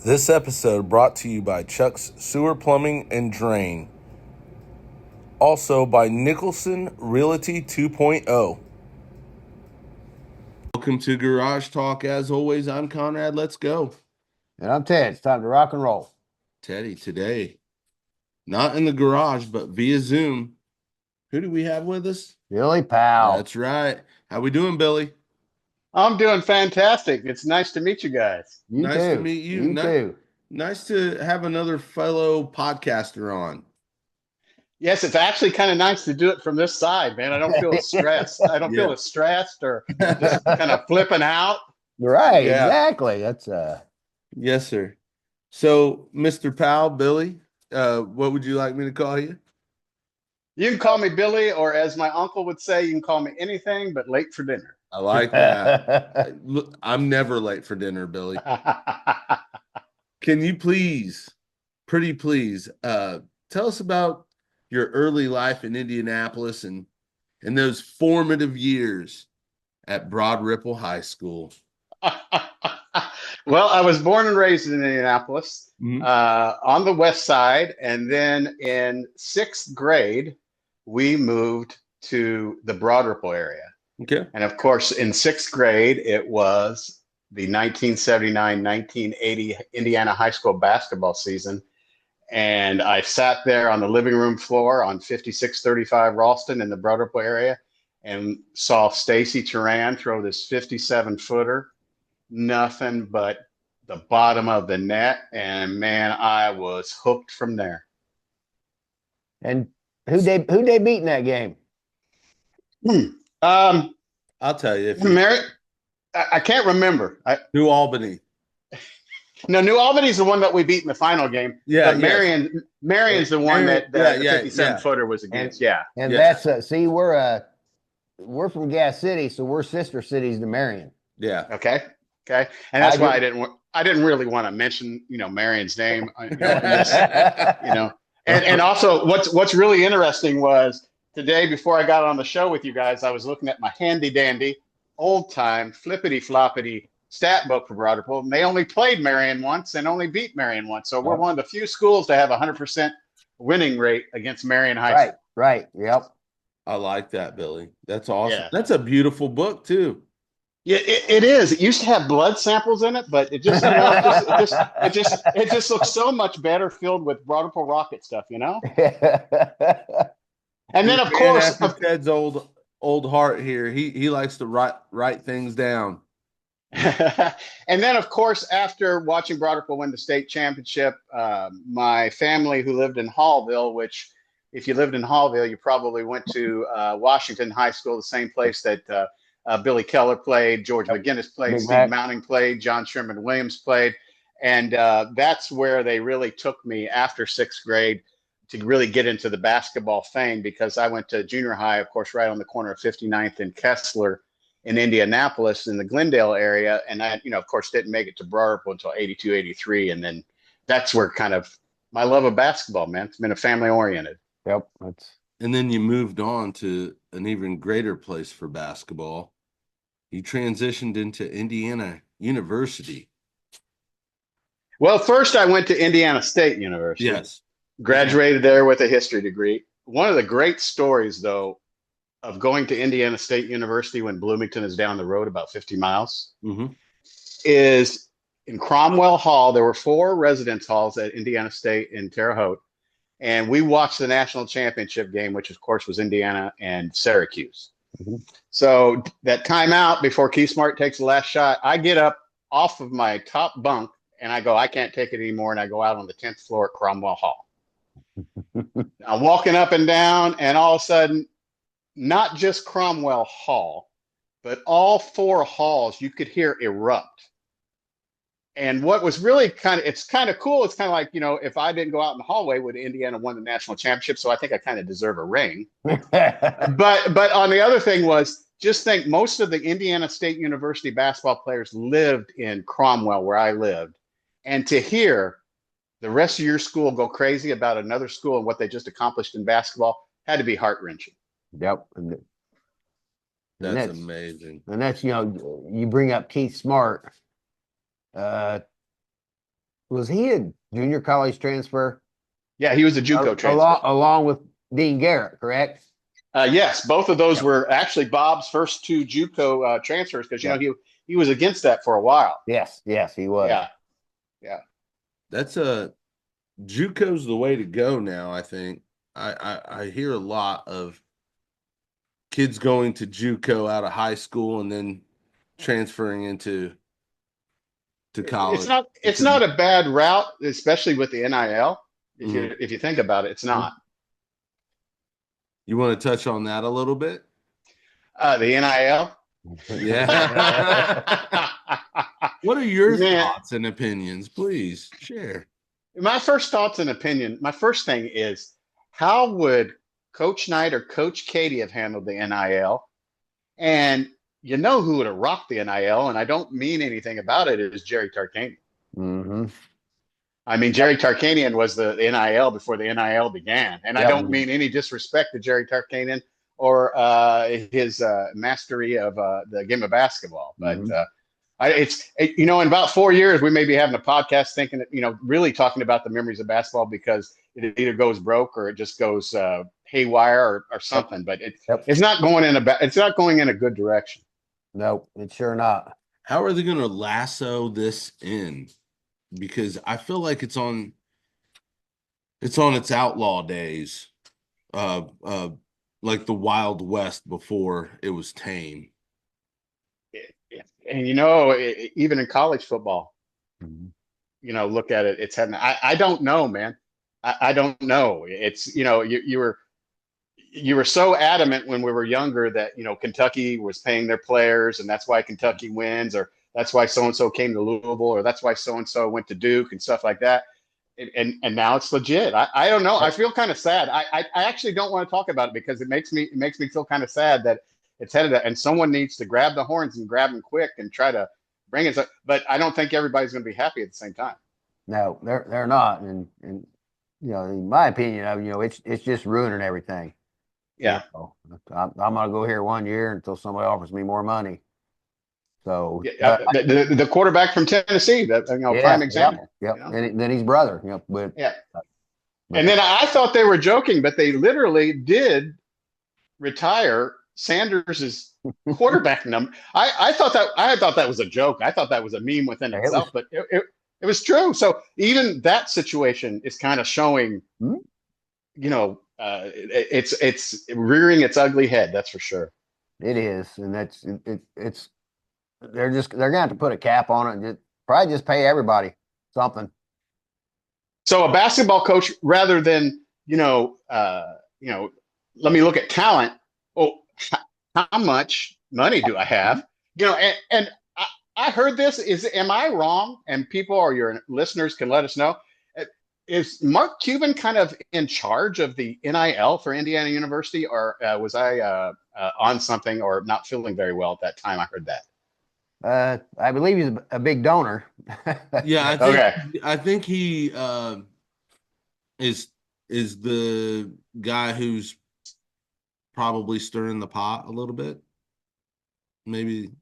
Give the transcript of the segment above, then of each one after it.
This episode brought to you by Chuck's Sewer Plumbing and Drain. Also by Nicholson Realty 2.0. Welcome to Garage Talk. As always, I'm Conrad. Let's go. And I'm Ted. It's time to rock and roll. Teddy, today, not in the garage, but via Zoom. Who do we have with us? Billy Powell. That's right. How we doing, Billy? I'm doing fantastic. It's nice to meet you guys. You Nice too. to meet you. You too. Nice to have another fellow podcaster on. Yes, it's actually kind of nice to do it from this side, man. I don't feel as stressed. I don't feel as stressed or just kind of flipping out. Right, Yeah. exactly. That's Yes, sir. So, Mr. Powell, Billy, what would you like me to call you? You can call me Billy, or as my uncle would say, you can call me anything but late for dinner. I like that. Look, I'm never late for dinner, Billy. Can you pretty please, tell us about your early life in Indianapolis and those formative years at Broad Ripple High School? Well, I was born and raised in Indianapolis, Mhm. on the west side, and then in sixth grade, we moved to the Broad Ripple area. Okay. And of course, in sixth grade, it was the 1979-1980 Indiana high school basketball season. And I sat there on the living room floor on 5635 Ralston in the Broad Ripple area and saw Stacy Turan throw this 57-footer, nothing but the bottom of the net. And man, I was hooked from there. and who'd they beat in that game? I'll tell you. I can't remember. New Albany. No, New Albany's the one that we beat in the final game. Yeah, but Marion's the one that the 57-footer was against. And that's see, we're from Gas City, so we're sister cities to Marion. Yeah. Okay. And that's why I didn't really want to mention, Marion's name, and also what's really interesting was today before I got on the show with you guys, I was looking at my handy dandy old time flippity floppity stat book for Broad Ripple, and they only played Marion once and only beat Marion once. So we're one of the few schools to have 100% winning rate against Marion High School. Right. Yep. I like that, Billy. That's awesome. Yeah. That's a beautiful book too. Yeah, it is. It used to have blood samples in it, but it just, it just looks so much better filled with Broad Ripple Rocket stuff, And then of course, Ted's old heart here. He likes to write things down. And then, of course, after watching Broad Ripple win the state championship, my family who lived in Hallville, which if you lived in Hallville, you probably went to Washington High School, the same place that Billy Keller played, George McGinnis played, Steve Mounting played, John Sherman Williams played. And that's where they really took me after sixth grade to really get into the basketball fame, because I went to junior high, of course, right on the corner of 59th and Kessler in Indianapolis in the Glendale area. And I, of course, didn't make it to Broad Ripple until 82, 83. And then that's where kind of my love of basketball, man. It's been a family oriented. Yep. And then you moved on to an even greater place for basketball. You transitioned into Indiana University. Well, first I went to Indiana State University. Yes. Graduated there with a history degree. One of the great stories, though, of going to Indiana State University when Bloomington is down the road about 50 miles, is in Cromwell Hall. There were 4 residence halls at Indiana State in Terre Haute, and we watched the national championship game, which of course was Indiana and Syracuse. So that timeout before Keith Smart takes the last shot, I get up off of my top bunk and I go, I can't take it anymore, and I go out on the 10th floor at Cromwell Hall. I'm walking up and down, and all of a sudden, not just Cromwell Hall, but all 4 halls you could hear erupt. And what was really it's kind of cool. It's kind of like, if I didn't go out in the hallway, would Indiana won the national championship? So I think I kind of deserve a ring. But on the other thing was, just think, most of the Indiana State University basketball players lived in Cromwell, where I lived. And to hear the rest of your school go crazy about another school and what they just accomplished in basketball had to be heart-wrenching. Yep. That's amazing. And that's, you bring up Keith Smart. Was he a junior college transfer Yeah, he was a JUCO transfer. along with Dean Garrett, correct? Yes, both of those Yep. were actually Bob's first two JUCO transfers because Yep. he was against that for a while. Yes, he was. Yeah, yeah. That's a JUCO's the way to go now, I think. I hear a lot of kids going to JUCO out of high school and then transferring into college. It's not a bad route, especially with the NIL. If you think about it, it's Mm-hmm. not. You want to touch on that a little bit? The NIL. Yeah. What are your thoughts and opinions? Please share. My first thoughts and opinion, my first thing is, how would Coach Knight or Coach Katie have handled the NIL? And you know who would have rocked the NIL, and I don't mean anything about it, is Jerry Tarkanian. Mm-hmm. I mean, Jerry Tarkanian was the NIL before the NIL began. And I don't mean any disrespect to Jerry Tarkanian or his mastery of the game of basketball. But in about 4 years, we may be having a podcast thinking, really talking about the memories of basketball, because it either goes broke or it just goes haywire or something. But it's not going in a good direction. No, it's sure not. How are they going to lasso this in? Because I feel like it's on its outlaw days, like the Wild West before it was tame. And even in college football, look at it. It's happening. I don't know, man. I don't know. It's you were so adamant when we were younger that Kentucky was paying their players, and that's why Kentucky wins, or that's why so and so came to Louisville, or that's why so and so went to Duke and stuff like that. And now it's legit. I don't know. I feel kind of sad. I actually don't want to talk about it because it makes me feel kind of sad that it's headed and someone needs to grab the horns and grab them quick and try to bring it. But I don't think everybody's going to be happy at the same time. No, they're not. And in my opinion, it's just ruining everything. Yeah. I'm going to go here 1 year until somebody offers me more money. So the quarterback from Tennessee, prime example. Yep. And then his brother, and then I thought they were joking, but they literally did retire Sanders's quarterback number. I thought that was a joke. I thought that was a meme within itself, but it was true. So even that situation is kind of showing, it's rearing its ugly head. That's for sure. It is, and it's. They're gonna have to put a cap on it and probably just pay everybody something. So a basketball coach, rather than let me look at talent. Oh, how much money do I have? And I heard this. Am I wrong? And people or your listeners can let us know. Is Mark Cuban kind of in charge of the NIL for Indiana University, or was I on something or not feeling very well at that time? I heard that. I believe he's a big donor. Yeah, I think he is the guy who's probably stirring the pot a little bit. Maybe.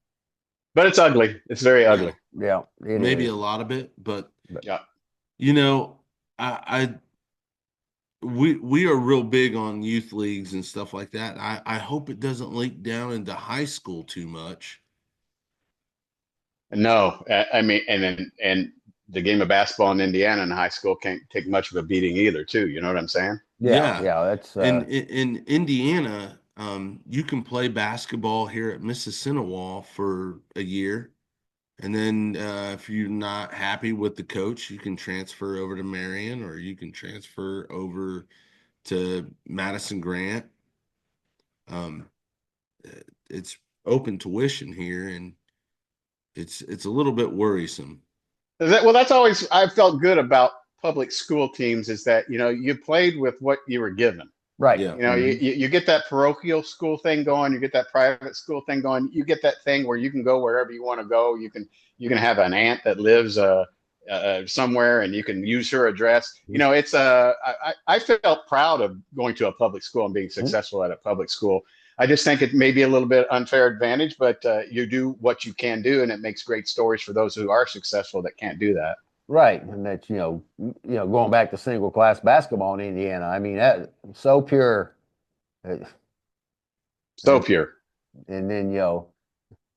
But it's ugly. It's very ugly. Yeah. Maybe a lot of it, but yeah. We are real big on youth leagues and stuff like that. I hope it doesn't leak down into high school too much. No, I mean, and the game of basketball in Indiana in high school can't take much of a beating either, too. You know what I'm saying? Yeah. That's in Indiana, you can play basketball here at Mississinawa for a year, and then if you're not happy with the coach, you can transfer over to Marion, or you can transfer over to Madison Grant. It's open tuition here, and it's a little bit worrisome. That's always I've felt good about public school teams, is that you played with what you were given. Right. Yeah. You get that parochial school thing going, you get that private school thing going, you get that thing where you can go wherever you want to go. You can have an aunt that lives somewhere, and you can use her address. It's I felt proud of going to a public school and being successful at a public school. I just think it may be a little bit unfair advantage, but you do what you can do, and it makes great stories for those who are successful that can't do that. Right, and that's going back to single class basketball in Indiana. I mean that so pure, uh, So and pure. then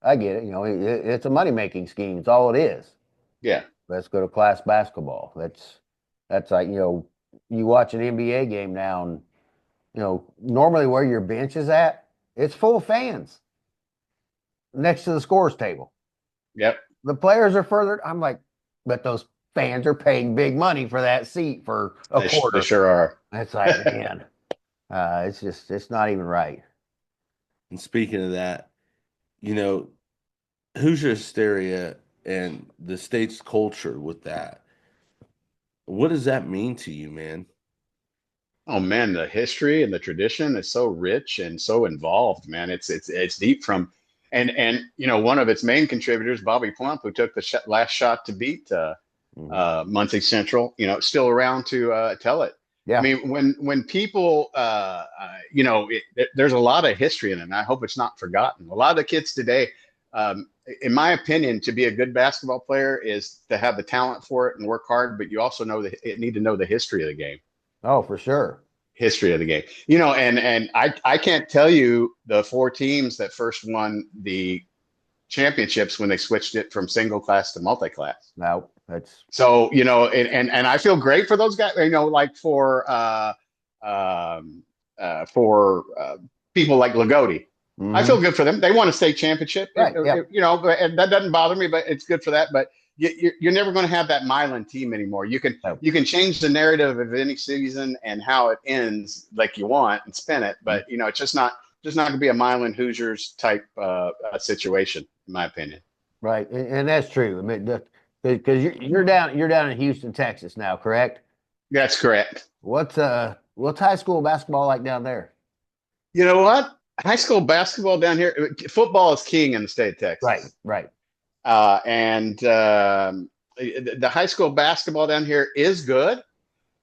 I get it. It's a money making scheme. It's all it is. Yeah. Let's go to class basketball. That's like you watch an NBA game now, and normally where your bench is at, it's full of fans next to the scores table. Yep. The players are further. I'm like, but those fans are paying big money for that seat for a They quarter. sure are. It's like, man, it's not even right. And speaking of that, you know, Hoosier hysteria and the state's culture with that. What does that mean to you, man? Oh man, the history and the tradition is so rich and so involved, man. It's deep from, and one of its main contributors, Bobby Plump, who took the last shot to beat Mhm. Muncie Central, still around to tell it. I Yeah. mean, when people, there's a lot of history in it, and I hope it's not forgotten. A lot of the kids today, um, in my opinion, to be a good basketball player is to have the talent for it and work hard, but you also need to know the history of the game. Oh, for sure. History of the game. And I can't tell you the four teams that first won the championships when they switched it from single class to multi-class. No, that's So, and I feel great for those guys, like for people like Lagodi. I feel mhm. good for them. They won a state championship, Right. Yep. and that doesn't bother me, but it's good for that. But you're never going to have that Milan team anymore. You can No. you can change the narrative of any season and how it ends like you want and spin it, but it's just not going to be a Milan Hoosiers type situation, in my opinion. Right, and that's true. I mean, because you're down in Houston, Texas now, correct? That's correct. What's high school basketball like down there? You know what? High school basketball down here, football is king in the state of Right, Texas. right. And the high school basketball down here is good.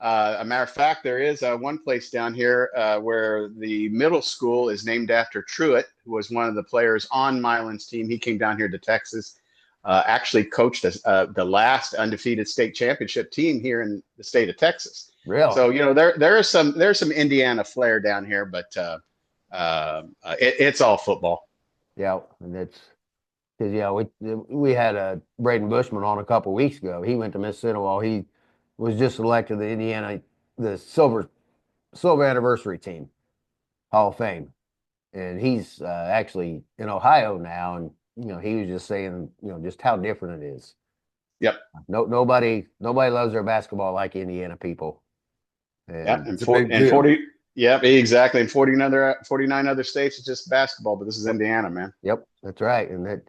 A matter of fact, there is one place down here where the middle school is named after Truitt, who was one of the players on Milan's team. He came down here to Texas, actually coached the last undefeated state championship team here in the state of Texas. Really? So there's some Indiana flair down here, but it's all football. Yeah, and it's because we had a Braden Bushman on a couple weeks ago. He went to Mississippi. Well, he was just elected the Indiana the silver anniversary team Hall of Fame, and he's actually in Ohio now. And he was just saying just how different it is. Yep. Nobody loves their basketball like Indiana people. Yeah, And It's a big and deal. 40. Yeah, exactly. And 49 other states, it's just basketball, but this is Indiana, man. yep, that's right. And that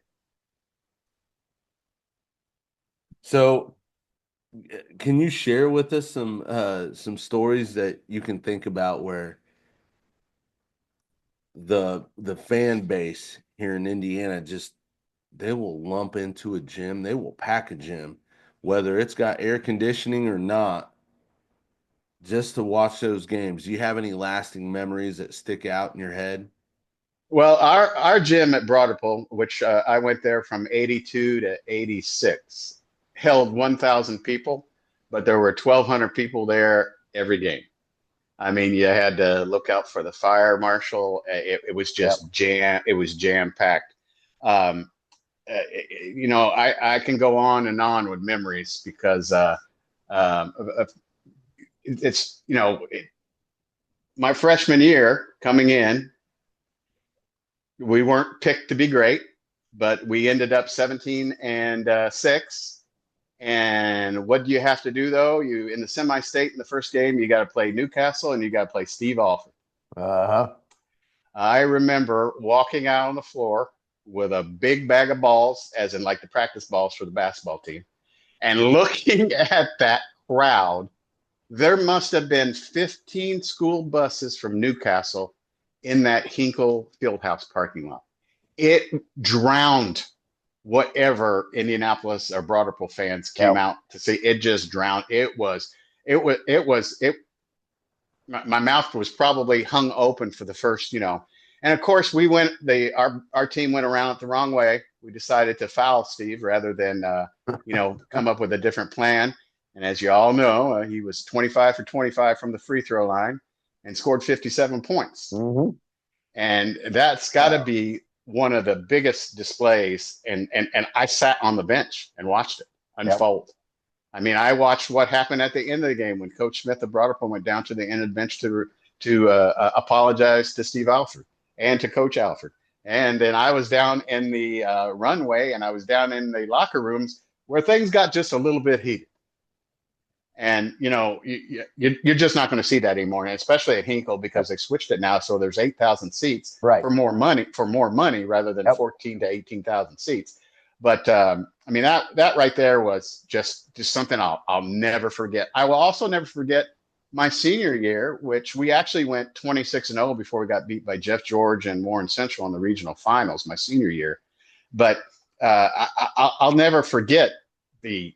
So, can you share with us some stories that you can think about where the fan base here in Indiana just they will lump into a gym, they will pack a gym, whether it's got air conditioning or not, just to watch those games. Do you have any lasting memories that stick out in your head? Well, our gym at Broderpool, which I went there from 82 to 86, held 1,000 people, but there were 1,200 people there every game. I mean, you had to look out for the fire marshal. It was yep. just jam. It was jam packed. Um, I can go on with memories because it's my freshman year coming in, we weren't picked to be great, but we ended up 17 and 6. And what do you have to do though? You in the semi-state in the first game, you got to play Newcastle and you got to play Steve Alford. Uh-huh. I remember walking out on the floor with a big bag of balls, as in like the practice balls for the basketball team, and looking at that crowd. There must have been 15 school buses from Newcastle in that Hinkle Fieldhouse parking lot. It drowned whatever Indianapolis or Broderpool fans came Yep. out to see. It just drowned. It. My mouth was probably hung open for the first. And of course we went. Our team went around it the wrong way. we decided to foul Steve rather than come up with a different plan. And as you all know, he was 25 for 25 from the free throw line and scored 57 points. Mm-hmm. And that's got to be one of the biggest displays. And I sat on the bench and watched it unfold. Yep. I mean, I watched what happened at the end of the game when Coach Smith of Broderpool went down to the end of the bench to apologize to Steve Alford and to Coach Alford. And then I was down in the runway and I was down in the locker rooms where things got just a little bit heated. And, you're just not going to see that anymore, and especially at Hinkle because they switched it now. So there's 8,000 seats for more money rather than 14 to 18,000 seats. But I mean, that right there was just something I'll never forget. I will also never forget my senior year, which we actually went 26-0 before we got beat by Jeff George and Warren Central in the regional finals my senior year. But I'll never forget the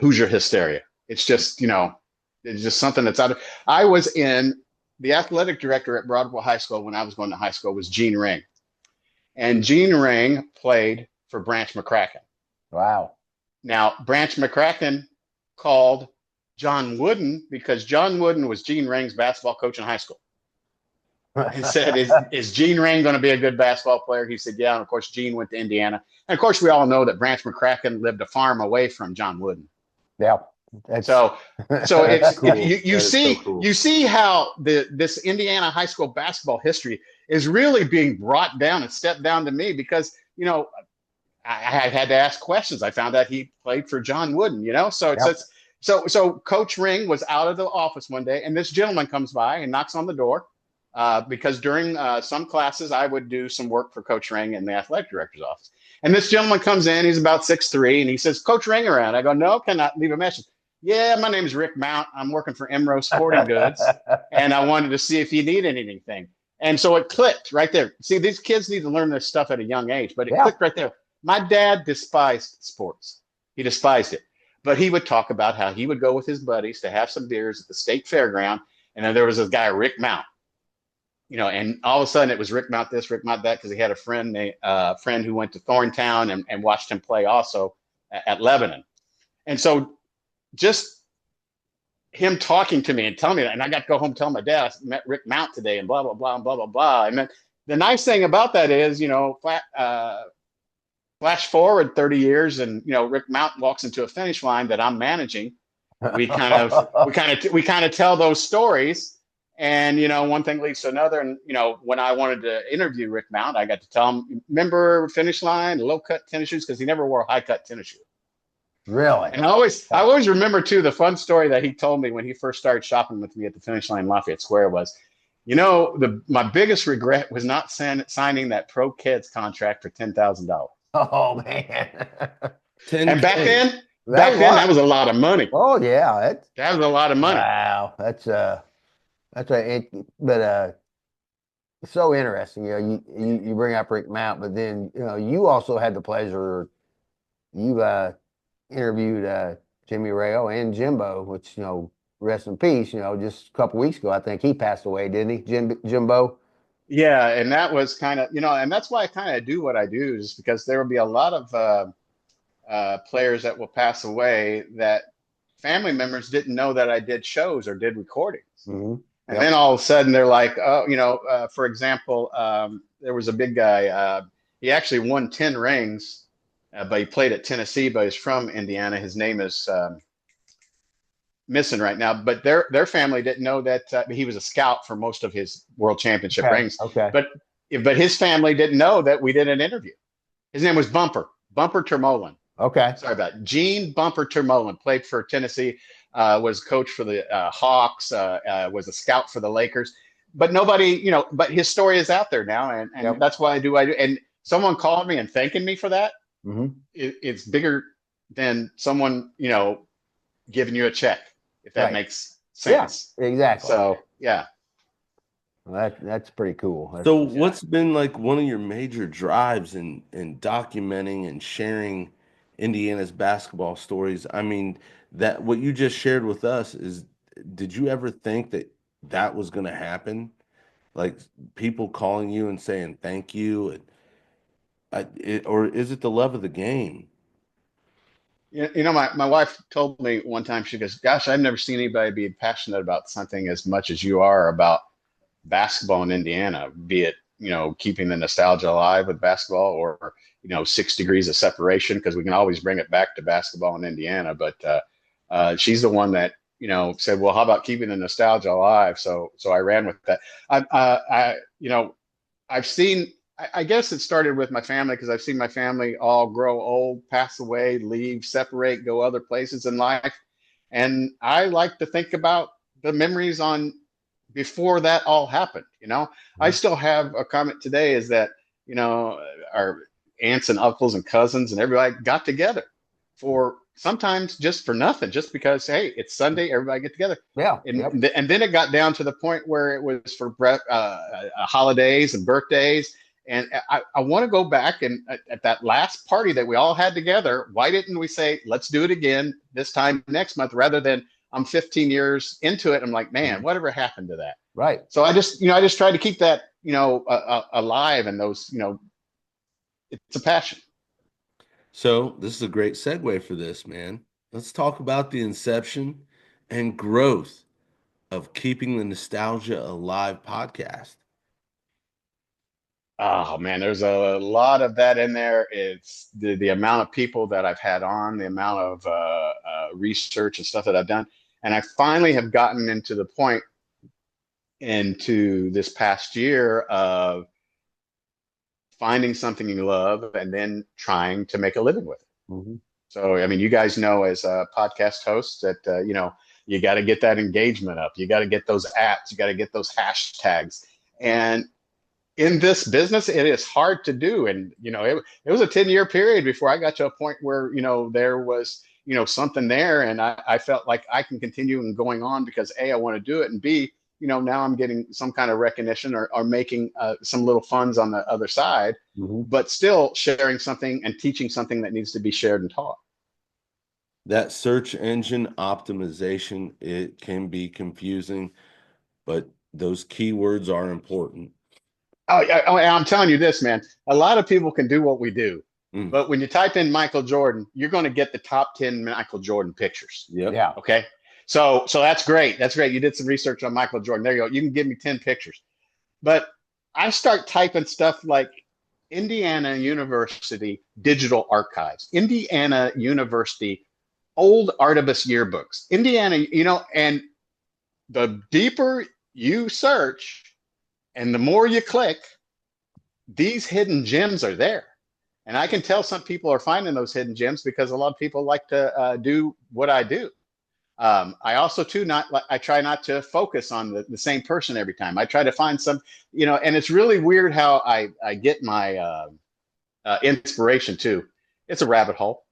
Hoosier hysteria. It's just it's just something that's out of. I was in the athletic director at Broadwell High School when I was going to high school was Gene Ring, and Gene Ring played for Branch McCracken. Wow. Now Branch McCracken called John Wooden because John Wooden was Gene Ring's basketball coach in high school. And said, is Gene Ring going to be a good basketball player? He said, yeah. And of course, Gene went to Indiana. And of course, we all know that Branch McCracken lived a farm away from John Wooden. Yeah. So it's cool. You see how this Indiana high school basketball history is really being brought down and stepped down to me because, I had to ask questions. I found out he played for John Wooden, So Coach Ring was out of the office one day and this gentleman comes by and knocks on the door. Because during some classes, I would do some work for Coach Ring in the athletic director's office. And this gentleman comes in, he's about 6'3", and he says, Coach Ring around. I go, no, can I leave a message? Yeah, my name is Rick Mount. I'm working for Emro Sporting Goods, and I wanted to see if you need anything. And so it clicked right there. See, these kids need to learn this stuff at a young age, but it clicked right there. My dad despised sports. He despised it. But he would talk about how he would go with his buddies to have some beers at the state fairground, and then there was this guy, Rick Mount. And all of a sudden it was Rick Mount this, Rick Mount that, because he had a friend who went to Thorntown and watched him play also at Lebanon. And so just him talking to me and telling me that, and I got to go home and tell my dad, I met Rick Mount today and blah, blah, blah, and blah, blah, blah. And then the nice thing about that is, flash forward 30 years and, Rick Mount walks into a finish line that I'm managing. We kind of tell those stories. And, one thing leads to another. And, when I wanted to interview Rick Mount, I got to tell him, remember finish line, low cut tennis shoes, because he never wore high cut tennis shoes. Really? And I always remember, too, the fun story that he told me when he first started shopping with me at the finish line Lafayette Square was, my biggest regret was not signing that Pro Kids contract for $10,000. Oh, man. And back then, that was a lot of money. Oh, yeah. That was a lot of money. Wow. But it's so interesting. You bring up Rick Mount, but then you also had the pleasure. You interviewed Jimmy Rayo and Jimbo, which rest in peace. Just a couple weeks ago, I think he passed away, didn't he, Jimbo? Yeah, and that was kind of and that's why I kind of do what I do, is because there will be a lot of players that will pass away that family members didn't know that I did shows or did recordings. Mm-hmm. And then all of a sudden they're like, oh, for example, there was a big guy. He actually won 10 rings, but he played at Tennessee, but he's from Indiana. His name is missing right now. But their family didn't know that he was a scout for most of his world championship rings. Okay. But his family didn't know that we did an interview. His name was Bumper Termolen. Okay. Sorry about it. Gene Bumper Termolen, played for Tennessee. Was coach for the Hawks, was a scout for the Lakers, but nobody, but his story is out there now. And that's why I do. And someone called me and thanking me for that. Mm-hmm. It's bigger than someone, giving you a check, if that makes sense. Yeah, exactly. So, yeah. Well, that's pretty cool. What's been like one of your major drives in documenting and sharing Indiana's basketball stories? I mean, that what you just shared with us is, did you ever think that was going to happen? Like people calling you and saying thank you? or is it the love of the game? My wife told me one time, she goes, "Gosh, I've never seen anybody be passionate about something as much as you are about basketball in Indiana, be it, keeping the nostalgia alive with basketball or, 6 degrees of separation, because we can always bring it back to basketball in Indiana." But she's the one that, said, "Well, how about keeping the nostalgia alive?" So I ran with that. I've seen, I guess it started with my family, because I've seen my family all grow old, pass away, leave, separate, go other places in life. And I like to think about the memories on before that all happened. I still have a comment today, is that, our aunts and uncles and cousins and everybody got together for sometimes just for nothing, just because, hey, it's Sunday, everybody get together. Yeah. And, Yep. and then it got down to the point where it was for holidays and birthdays. And I want to go back and at that last party that we all had together, why didn't we say, let's do it again this time next month, rather than I'm 15 years into it, I'm like, man, whatever happened to that? Right. So I just try to keep that, alive, and those, it's a passion. So this is a great segue for this, man. Let's talk about the inception and growth of Keeping the Nostalgia Alive podcast. Oh man, there's a lot of that in there. It's the amount of people that I've had on, the amount of research and stuff that I've done, and I finally have gotten into the point into this past year of finding something you love and then trying to make a living with it. Mm-hmm. So, I mean, you guys know as podcast hosts that, you got to get that engagement up. You got to get those apps. You got to get those hashtags. And in this business, it is hard to do. And, it was a 10-year period before I got to a point where, there was, something there. And I felt like I can continue and going on because A, I want to do it. And B, now I'm getting some kind of recognition or making some little funds on the other side, but still sharing something and teaching something that needs to be shared and taught. That search engine optimization, it can be confusing, but those keywords are important. I'm telling you this, man. A lot of people can do what we do, but when you type in Michael Jordan, you're going to get the top 10 Michael Jordan pictures. Yep. Yeah. Okay. So that's great. That's great. You did some research on Michael Jordan. There you go. You can give me 10 pictures. But I start typing stuff like Indiana University Digital Archives, Indiana University Old Artibus yearbooks, Indiana, and the deeper you search and the more you click, these hidden gems are there. And I can tell some people are finding those hidden gems because a lot of people like to do what I do. I also I try not to focus on the same person every time. I try to find some, and it's really weird how I get my inspiration too. It's a rabbit hole.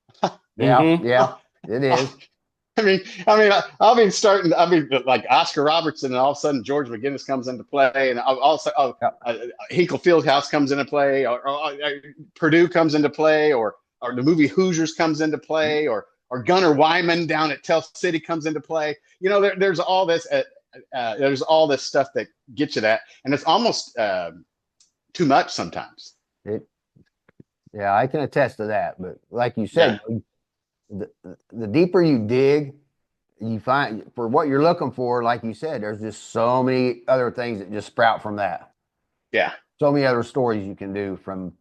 Yeah, it is. I'll be starting. Like Oscar Robertson, and all of a sudden George McGinnis comes into play, and also Hinkle Fieldhouse comes into play, or Purdue comes into play, or the movie Hoosiers comes into play, or Gunnar Wyman down at Tell City comes into play. There's all this. There's all this stuff that gets you that, and it's almost too much sometimes. Yeah, I can attest to that. But like you said, the deeper you dig, you find for what you're looking for. Like you said, there's just so many other things that just sprout from that. Yeah, so many other stories you can do from,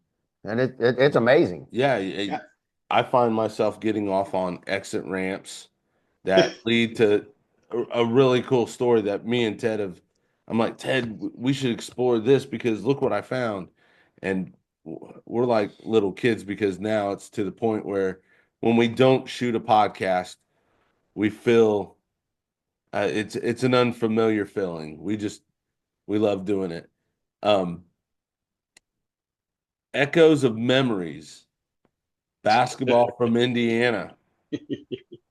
and it's amazing. Yeah. I find myself getting off on exit ramps that lead to a really cool story that me and Ted have. I'm like, Ted, we should explore this because look what I found. And we're like little kids because now it's to the point where when we don't shoot a podcast, we feel it's an unfamiliar feeling. We love doing it. Echoes of Memories. Basketball from Indiana,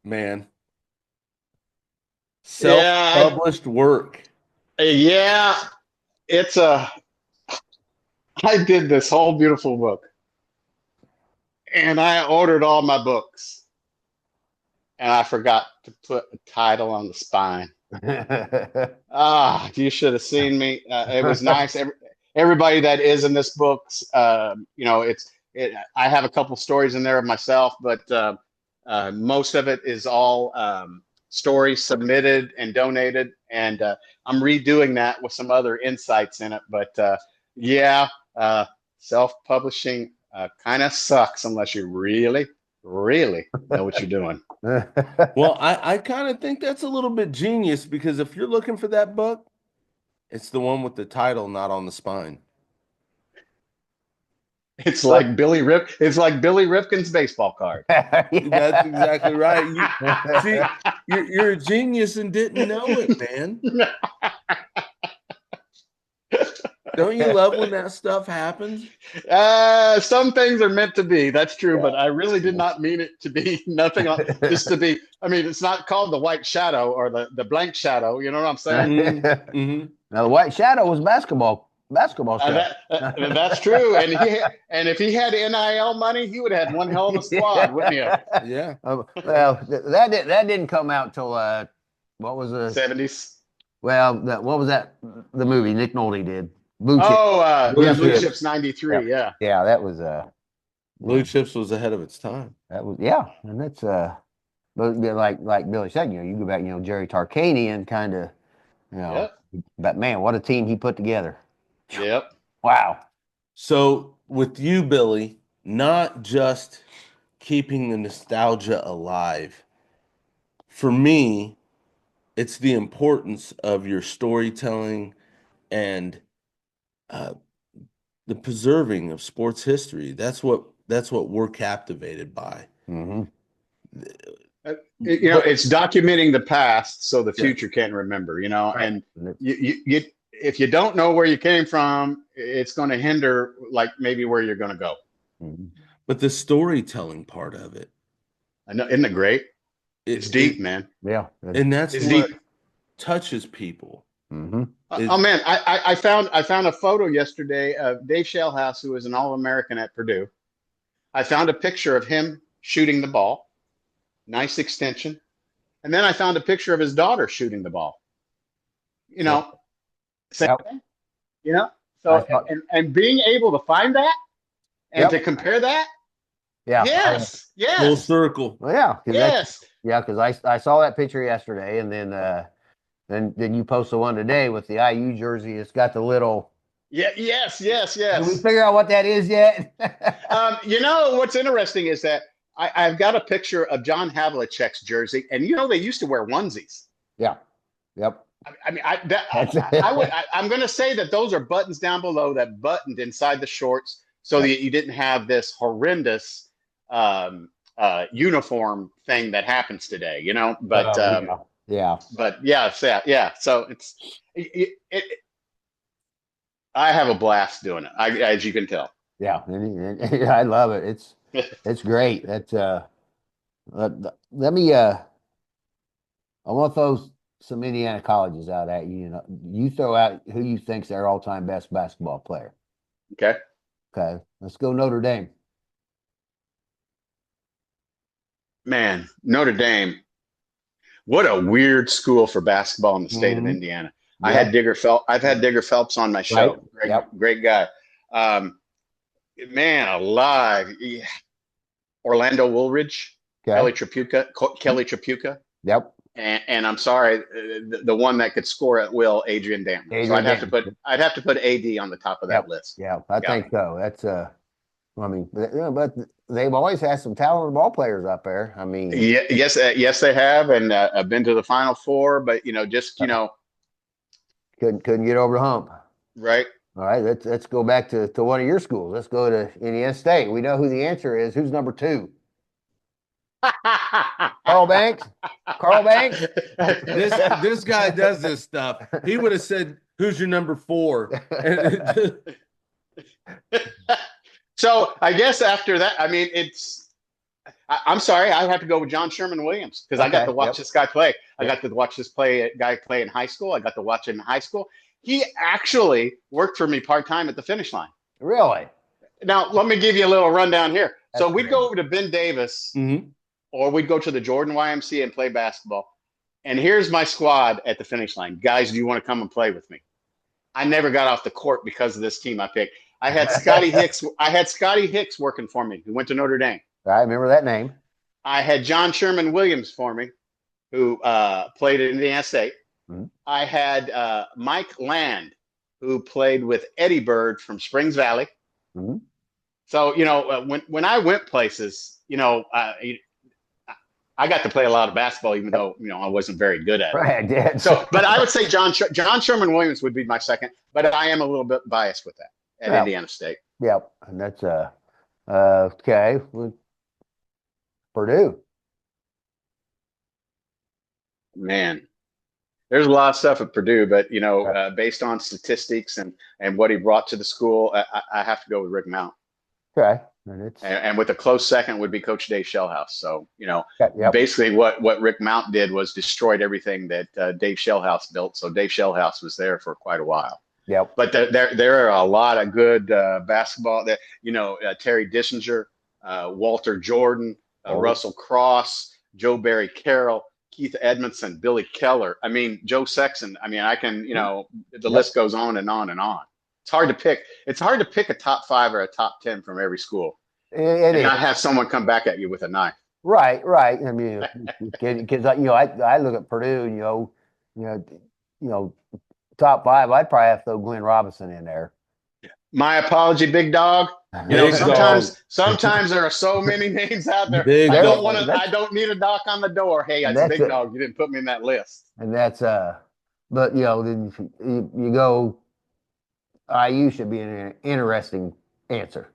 man. Self-published work. Yeah, I did this whole beautiful book, and I ordered all my books, and I forgot to put a title on the spine. You should have seen me. It was nice. Everybody that is in this book, I have a couple stories in there of myself, but most of it is all stories submitted and donated, and I'm redoing that with some other insights in it. But yeah, self-publishing kind of sucks unless you really, really know what you're doing. Well, I kind of think that's a little bit genius because if you're looking for that book, it's the one with the title not on the spine. It's like Billy Ripken's baseball card. That's exactly right. See, you're a genius and didn't know it, man. Don't you love when that stuff happens? Some things are meant to be. That's true, but I really did not mean it to be nothing. Just to be. I mean, it's not called the White Shadow or the Blank Shadow. You know what I'm saying? Mm-hmm. Now the White Shadow was basketball stuff. That's true. And if he had NIL money, he would have had one hell of a squad, wouldn't he? Yeah. Well, that didn't come out till what was the 70s? Well, what was that? The movie Nick Nolte did. Blue Chips. Chips '93. Yeah. Yeah, that was Blue Chips was ahead of its time. That was and that's but like Billy said, you go back, Jerry Tarkanian kind of, Yep. But man, what a team he put together. Yep. Wow. So with you, Billy, not just keeping the nostalgia alive. For me, it's the importance of your storytelling and the preserving of sports history. That's what we're captivated by. Mm-hmm. It's documenting the past so the future can remember. Right. And you if you don't know where you came from, it's going to hinder like maybe where you're going to go. Mm-hmm. But the storytelling part of it, I know, isn't it great? It's deep, man. Yeah, and that's it's what deep. Touches people. Mm-hmm. Oh man, I found a photo yesterday of Dave Shalehouse, who was an All-American at Purdue. I found a picture of him shooting the ball, nice extension, and then I found a picture of his daughter shooting the ball. Same thing. So and being able to find that and to compare that. Yeah. Yes. Full circle. Well, yeah. Yes. Because I saw that picture yesterday, and then you post the one today with the IU jersey. It's got the little. Yeah. Yes. Can we figure out what that is yet? What's interesting is that I've got a picture of John Havlicek's jersey, and they used to wear onesies. Yeah. Yep. I mean, I'm going to say that those are buttons down below that buttoned inside the shorts, so that you didn't have this horrendous uniform thing that happens today. But yeah. But yeah. So I have a blast doing it, as you can tell. Yeah, I love it. It's great. That's let me I want to throw some Indiana colleges out at you. You throw out who you think's their all-time best basketball player. Okay. Let's go Notre Dame. Man, Notre Dame. What a weird school for basketball in the state of Indiana. Yep. I've had Digger Phelps on my show. Right. Great guy. Man alive. Orlando Woolridge, Kelly Tripucka. Yep. And I'm sorry, the one that could score at will, Adrian Dantley. So I'd have to put AD on the top of that list. Yeah, I think so. That's but they've always had some talented ball players up there. I mean, yes, they have, and I've been to the Final Four, but couldn't get over the hump. Right. All right, let's go back to one of your schools. Let's go to Indiana State. We know who the answer is. Who's number 2? Carl Banks. This guy does this stuff. He would have said, "Who's your number 4?" So I guess after that, I mean, I'm sorry, I have to go with John Sherman Williams because I got to watch this guy play. I got to watch this guy play in high school. I got to watch him in high school. He actually worked for me part-time at the Finish Line. Really? Now, let me give you a little rundown here. So we'd go over to Ben Davis, or we'd go to the Jordan YMCA and play basketball. And here's my squad at the Finish Line. Guys, do you want to come and play with me? I never got off the court because of this team I picked. I had Scotty Hicks. I had Scotty Hicks working for me, who went to Notre Dame. I remember that name. I had John Sherman Williams for me, who played at Indiana State. Mm-hmm. I had Mike Land, who played with Eddie Bird from Springs Valley. Mm-hmm. So, when I went places, I got to play a lot of basketball, even though, I wasn't very good at it. Right, I did. So, but I would say John Sherman Williams would be my second, but I am a little bit biased with that at Indiana State. Yep. And that's, okay. Purdue. Man, there's a lot of stuff at Purdue, but, based on statistics and what he brought to the school, I have to go with Rick Mount. Okay. And with a close second would be Coach Dave Shellhouse. So, Yep. basically what Rick Mount did was destroyed everything that Dave Shellhouse built. So Dave Shellhouse was there for quite a while. Yep. But there are a lot of good basketball that, Terry Dissinger, Walter Jordan, Russell Cross, Joe Barry Carroll, Keith Edmondson, Billy Keller. I mean, Joe Sexton. I mean, I can, the list goes on and on and on. It's hard to pick. It's hard to pick a top 5 or a top 10 from every school. It is. Not have someone come back at you with a knife. Right. I mean, because I look at Purdue, top 5. I'd probably have to throw Glenn Robinson in there. My apology, big dog. Sometimes there are so many names out there. I don't need a knock on the door. Hey, it's big dog. You didn't put me in that list. And that's but then you go. IU should be an interesting answer.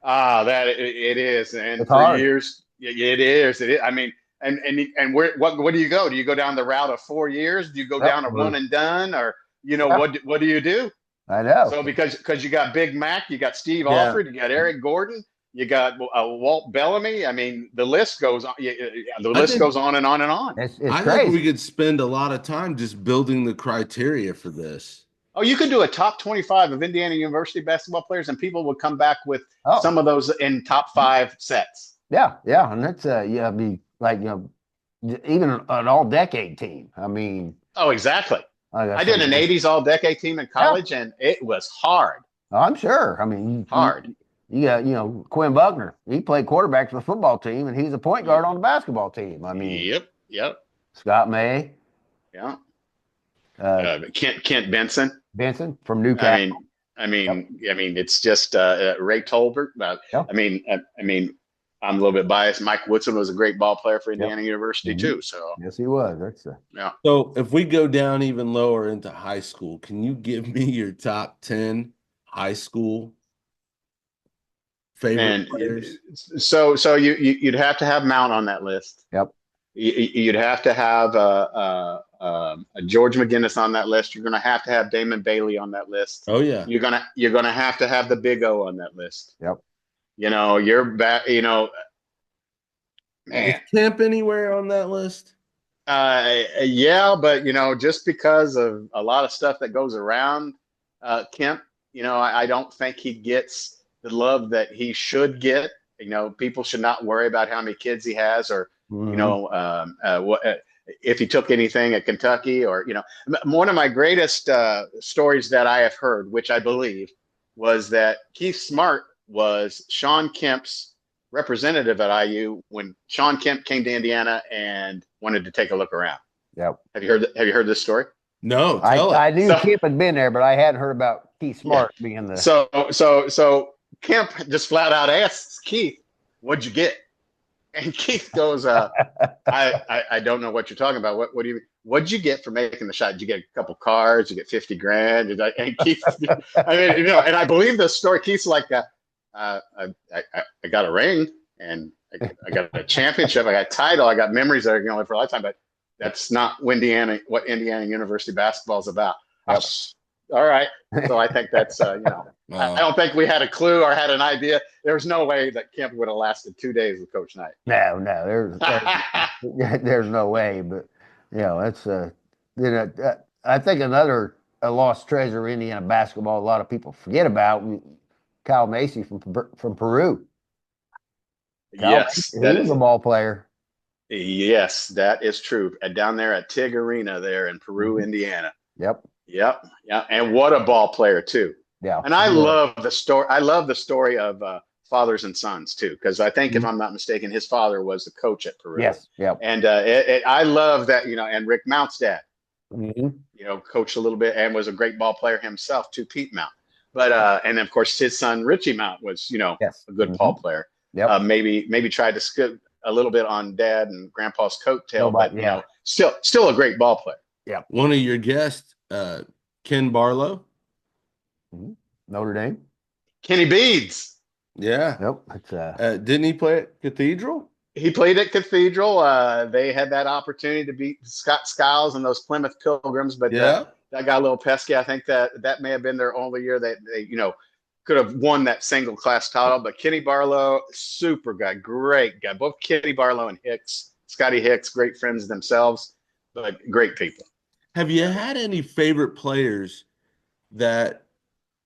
That it is, and it's for hard. years it is. It is. I mean, and what do you go? Do you go down the route of 4 years? Do you go down a one and done, or what do you do? I know. So because you got Big Mac, you got Steve Alford, you got Eric Gordon, you got Walt Bellamy. I mean, the list goes on. The list goes on and on and on. It's I crazy. think we could spend a lot of time just building the criteria for this. Oh, you could do a top 25 of Indiana University basketball players, and people would come back with some of those in top 5 sets. Yeah, and that's be like even an all-decade team. I mean, exactly. I did an '80s all-decade team in college, and it was hard. Oh, I'm sure. I mean, hard. You got Quinn Buckner. He played quarterback for the football team, and he's a point guard on the basketball team. I mean, yep. Scott May. Yeah. Kent Benson. Benson from Newcastle. I mean, it's just Ray Tolbert. I mean, I'm a little bit biased. Mike Woodson was a great ball player for Indiana University too. So yes, he was. Yeah. So if we go down even lower into high school, can you give me your top 10 high school favorite players? So you'd have to have Mount on that list. Yep. You'd have to have George McGinnis on that list. You're going to have Damon Bailey on that list. Oh yeah. You're gonna have to have the Big O on that list. Yep. You're back. Man. Is Kemp anywhere on that list? Yeah, but just because of a lot of stuff that goes around Kemp, I don't think he gets the love that he should get. People should not worry about how many kids he has, or if he took anything at Kentucky, or one of my greatest stories that I have heard, which I believe, was that Keith Smart was Sean Kemp's representative at IU when Sean Kemp came to Indiana and wanted to take a look around. Yep. Have you heard this story? No, I knew Kemp had been there, but I hadn't heard about Keith Smart being the. So Kemp just flat out asks Keith, "What'd you get?" And Keith goes, I don't know what you're talking about. What do you mean? What'd you get for making the shot? Did you get a couple cards? Did you get 50 grand? And Keith, and I believe this story. Keith's like, I got a ring, and I got a championship. I got a title. I got memories that are going to live for a lifetime. But that's not what Indiana University basketball is about. Yep. All right. So I think that's, I don't think we had a clue or had an idea. There was no way that Kemp would have lasted 2 days with Coach Knight. No, there's no way. But, it's, I think another lost treasure of Indiana basketball a lot of people forget about, Kyle Macy from Peru. Yes. He was a ball player. Yes, that is true. And down there at Tig Arena there in Peru, Indiana. Yep. Yeah. And what a ball player too. Yeah. And I He was. love the story. I love the story of fathers and sons too, because I think if Mhm. I'm not mistaken, his father was the coach at Peru, Yes. Yep. and I love that, and Rick Mount's dad, Hmm. coached a little bit and was a great ball player himself too, Pete Mount. But and of course his son Richie Mount was, Yes. a good Hmm. ball player. Yep. Maybe tried to skip a little bit on dad and grandpa's coattail, but Nobody. Yeah. still a great ball player. Yep. One of your guests, Ken Barlow. Mhm. Notre Dame. Kenny Beads. Yeah. Yep. It's Didn't he play at Cathedral? He played at Cathedral. They had that opportunity to beat Scott Skiles and those Plymouth Pilgrims, but Yeah. that got a little pesky. I think that may have been their only year that they, could have won that single class title. But Kenny Barlow, super guy, great guy. Both Kenny Barlow and Scotty Hicks, great friends themselves, but great people. Have you had any favorite players that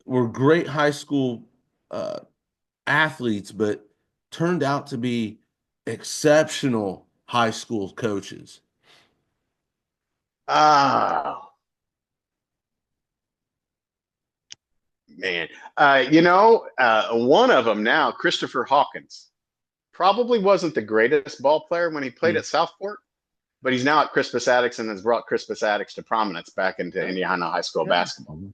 were great high school uh, athletes, but turned out to be exceptional high school coaches? Ah, man. One of them now, Christopher Hawkins, probably wasn't the greatest ball player when he played Hmm. at Southport, but he's now at Crispus Attucks and has brought Crispus Attucks to prominence back into Indiana high school Yeah. basketball. Mhm.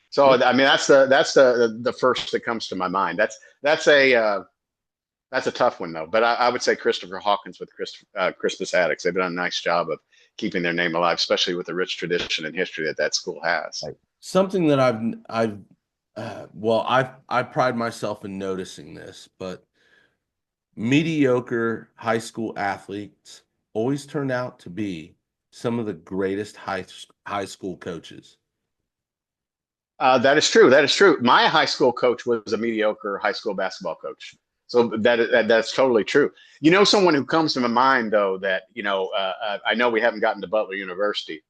So I mean, that's the first that comes to my mind. That's a tough one though. But I would say Christopher Hawkins with Crispus Attucks. They've done a nice job of keeping their name alive, especially with the rich tradition and history that school has. Like, Something that I pride myself in noticing this, but mediocre high school athletes always turn out to be some of the greatest high school coaches. That is true. That is true. My high school coach was a mediocre high school basketball coach. So that's totally true. Someone who comes to my mind though that I know we haven't gotten to Butler University,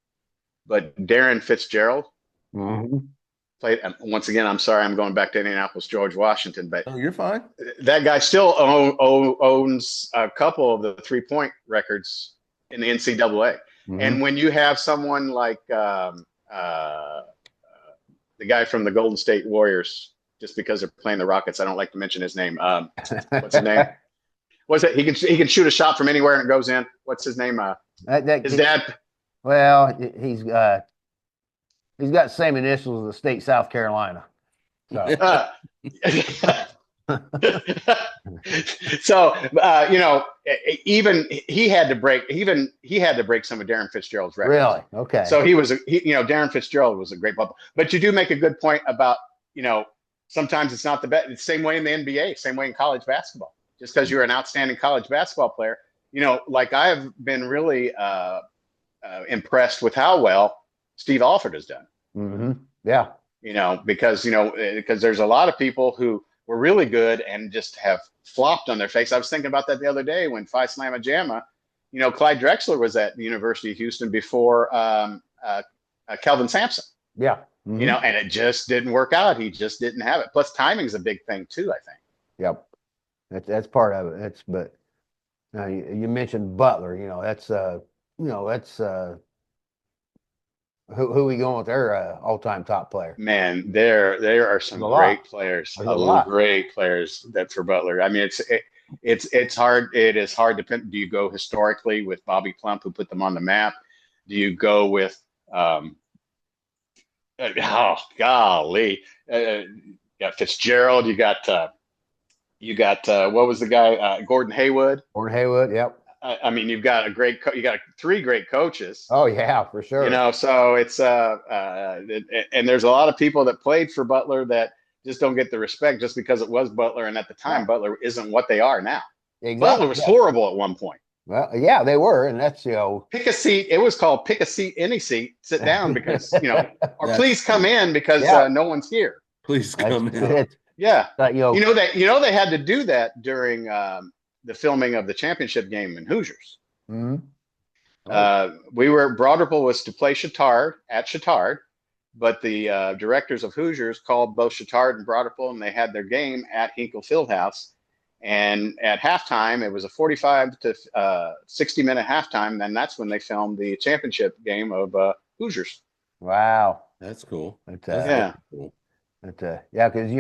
but Darren Fitzgerald mhm. played. Once again, I'm sorry, I'm going back to Indianapolis, George Washington, but Oh, you're fine. that guy still owns a couple of the 3-point records in the NCAA. Mhm. And when you have someone like the guy from the Golden State Warriors, just because they're playing the Rockets, I don't like to mention his name. What's his name? What's it? He can shoot a shot from anywhere and it goes in. What's his name? That His kid, dad. well, he's got the same initials as the state South Carolina. So Uh, so even he had to break some of Darren Fitzgerald's records. really, okay. So Darren Fitzgerald was a great bubble. But you do make a good point about sometimes it's not the best. It's the same way in the NBA, same way in college basketball. Just because you're an outstanding college basketball player, like I have been really impressed with how well Steve Alford has done. Hmm. Yeah. Because there's a lot of people who were really good and just have flopped on their face. I was thinking about that the other day when Phi Slamma Jamma, Clyde Drexler was at the University of Houston before Kelvin Sampson. Yeah. Hmm. And it just didn't work out. He just didn't have it. Plus, timing's a big thing too, I think. Yep. That's part of it. But you mentioned Butler. That's who we going with their all-time top player? Man, there are some There's a lot. great players, There's a lot. great players that for Butler. I mean, it's hard. It is hard to pin. Do you go historically with Bobby Plump, who put them on the map? Do you go with oh golly, you got Fitzgerald. You got what was the guy? Gordon Haywood. Gordon Haywood. Yep. I mean, you got three great coaches. Oh yeah, for sure. So it's and there's a lot of people that played for Butler that just don't get the respect just because it was Butler, and at the time, Yeah. Butler isn't what they are now. Exactly. Butler was horrible at one point. Well, yeah, they were, and that's Pick a seat. It was called pick a seat, any seat. Sit down because or That's please come in because Yeah. no one's here. Please come in. it's Yeah, you know, they had to do that during the filming of the championship game in Hoosiers. mhm. Broad Ripple was to play Chittard at Chittard, but the directors of Hoosiers called both Chittard and Broad Ripple, and they had their game at Hinkle Fieldhouse. And at halftime, it was a 45 to 60-minute halftime. Then that's when they filmed the championship game of Hoosiers. Wow. That's cool. That's, Yeah. Cool. But, yeah, because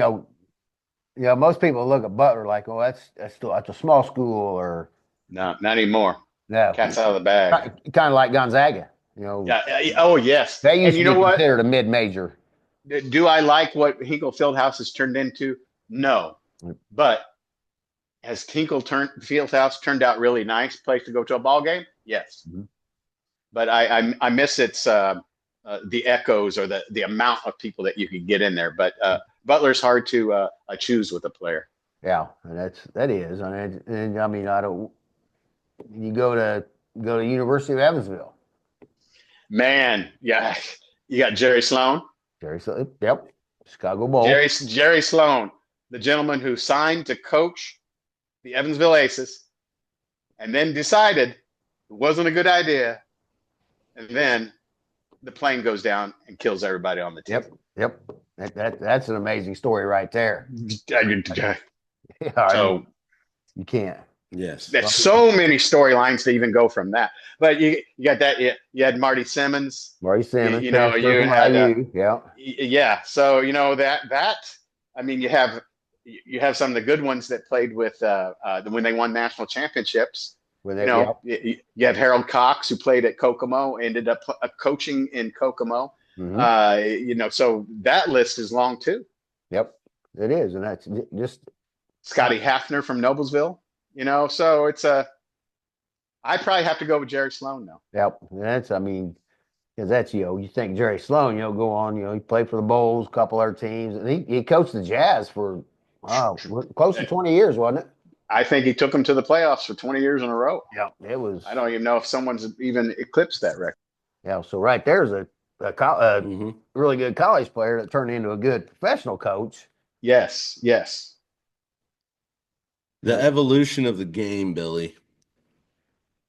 most people look at Butler like, oh, that's a small school, or No, not anymore. no, Cat's out of the bag. kind of like Gonzaga. Yeah. Oh, yes. They And used you to know be what? considered a mid-major. Do I like what Hinkle Fieldhouse has turned into? No. But has Fieldhouse turned out really nice place to go to a ball game? Yes. Mm-hmm. But I miss its the echoes, or the amount of people that you can get in there. But Butler's hard to choose with a player. Yeah, and that is. I mean, I don't. You go to University of Evansville. Man, yeah, you got Jerry Sloan. Yep, Chicago Bulls. Jerry Sloan, the gentleman who signed to coach the Evansville Aces, and then decided it wasn't a good idea, and then the plane goes down and kills everybody on the team. Yep. That's an amazing story right there. So you can't. Yes. There's so many storylines to even go from that. But you got that. You had Marty Simmons. You had yeah. So that. I mean, you have some of the good ones that played with when they won national championships. You have Harold Cox, who played at Kokomo, ended up coaching in Kokomo. Mm-hmm. So that list is long too. Yep, it is, and that's just Scotty Hafner from Noblesville. So it's I probably have to go with Jerry Sloan now. Yep, because that's you think Jerry Sloan, go on, he played for the Bulls, a couple other teams, and he coached the Jazz for close to 20 years, wasn't it? I think he took them to the playoffs for 20 years in a row. Yeah, it was. I don't even know if someone's even eclipsed that record. Yeah, so right there's a really good college player that turned into a good professional coach. Yes. The evolution of the game, Billy.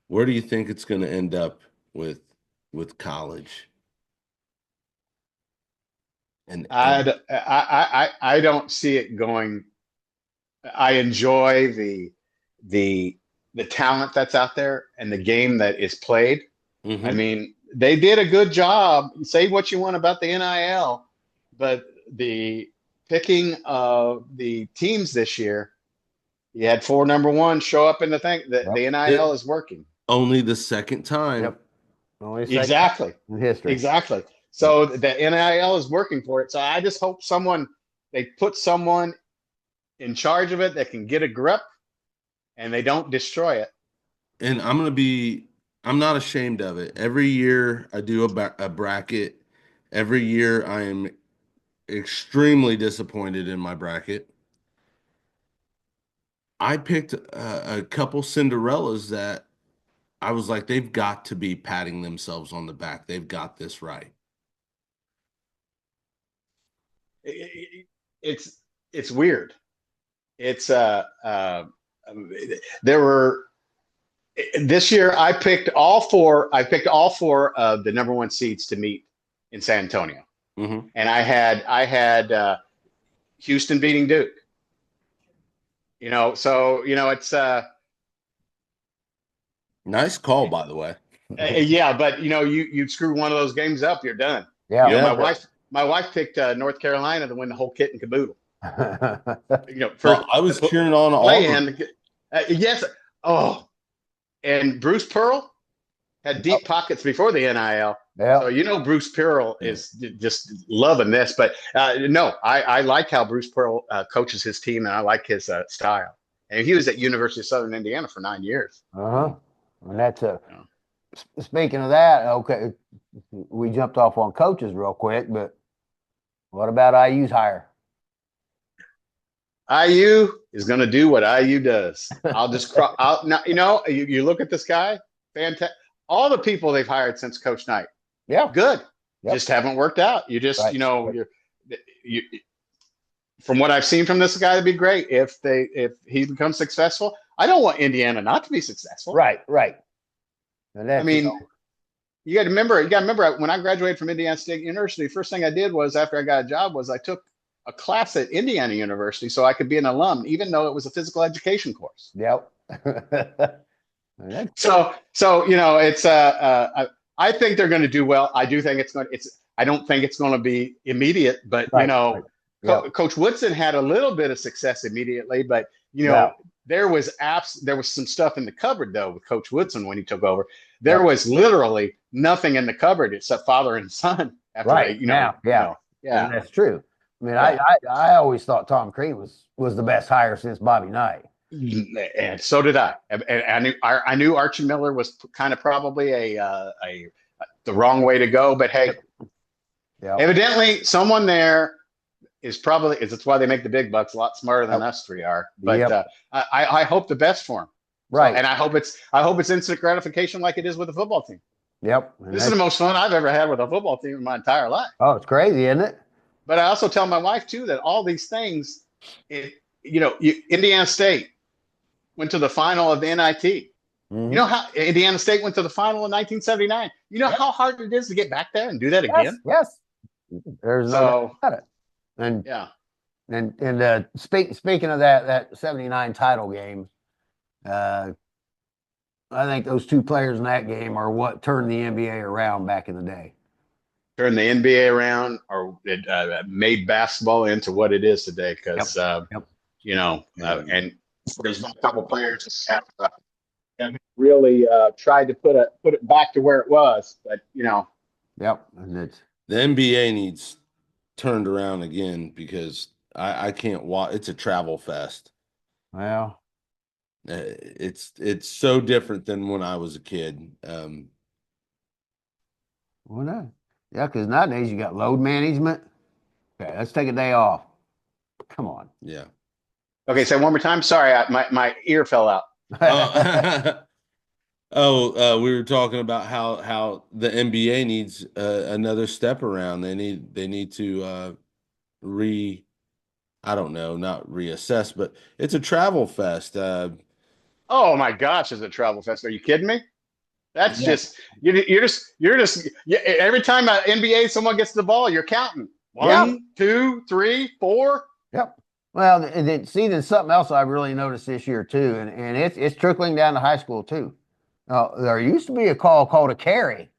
Where do you think it's going to end up with college? And I don't see it going. I enjoy the talent that's out there and the game that is played. Mm-hmm. I mean, they did a good job. Say what you want about the NIL, but the picking of the teams this year, you had 4 number 1 show up in the thing. The NIL is working. Only the second time. Yep. Only second exactly. In history. Exactly. So the NIL is working for it. So I just hope they put someone in charge of it that can get a grip and they don't destroy it. And I'm not ashamed of it. Every year I do a bracket. Every year I am extremely disappointed in my bracket. I picked a couple Cinderellas that I was like, they've got to be patting themselves on the back. They've got this right. It's weird. It's there were this year I picked all 4 of the number 1 seeds to meet in San Antonio. Mm-hmm. And I had Houston beating Duke. So it's nice call, by the way. Yeah, but you screw one of those games up, you're done. Yeah. My wife picked North Carolina to win the whole kit and caboodle. I was cheering on Auburn. Yes. Oh, and Bruce Pearl had deep pockets before the NIL. Yeah. So Bruce Pearl is just loving this. But no, I like how Bruce Pearl coaches his team, and I like his style. And he was at University of Southern Indiana for 9 years. And that's speaking of that. Okay, we jumped off on coaches real quick, but what about IU's hire? IU is going to do what IU does. I'll just now. You look at this guy, fantastic. All the people they've hired since Coach Knight, good. Yep. Just haven't worked out. You just, you from what I've seen from this guy, it'd be great if he becomes successful. I don't want Indiana not to be successful. Right. And I mean, you got to remember when I graduated from Indiana State University, the first thing I did was after I got a job was I took a class at Indiana University so I could be an alum, even though it was a physical education course. Yep. So it's I think they're going to do well. I do think I don't think it's going to be immediate, but Yep. Coach Woodson had a little bit of success immediately, but Yeah. there was some stuff in the cupboard though with Coach Woodson when he took over. There Yep. was literally nothing in the cupboard except father and son after Right. Now, yeah. And yeah, that's true. I mean, yeah. I always thought Tom Crean was the best hire since Bobby Knight. And so did I. And I knew Archie Miller was kind of probably the wrong way to go, but hey, Yeah. evidently someone there is that's why they make the big bucks, a lot smarter than us three are. But Yep. I hope the best for him. Right. So, and I hope it's instant gratification like it is with the football team. Yep. And This is the most fun I've ever had with a football team in my entire life. Oh, it's crazy, isn't it? But I also tell my wife too that all these things, Indiana State went to the final of the NIT. Mm-hmm. You know how Indiana State went to the final in 1979? You know how hard it is to get back there and do that again? Yes. There's no doubt about it. And yeah. And speaking of that 79 title game, I think those two players in that game are what turned the NBA around back in the day. Turned the NBA around, or it made basketball into what it is today. Because and there's been a couple players that have really tried to put it back to where it was, but Yep, and it's the NBA needs turned around again because I can't watch. It's a travel fest. Well, it's so different than when I was a kid. Well, no. Yeah, because nowadays you got load management. Okay, let's take a day off. Come on. Yeah. Okay, say one more time. Sorry, my ear fell out. We were talking about how the NBA needs another step around. They need to I don't know, not reassess, but it's a travel fest. Oh my gosh, is it travel fest? Are you kidding me? That's just you're just every time an NBA someone gets the ball, you're counting 1, 2, 3, 4. Yep. Well, and then there's something else I've really noticed this year too, and it's trickling down to high school too. There used to be a call called a carry.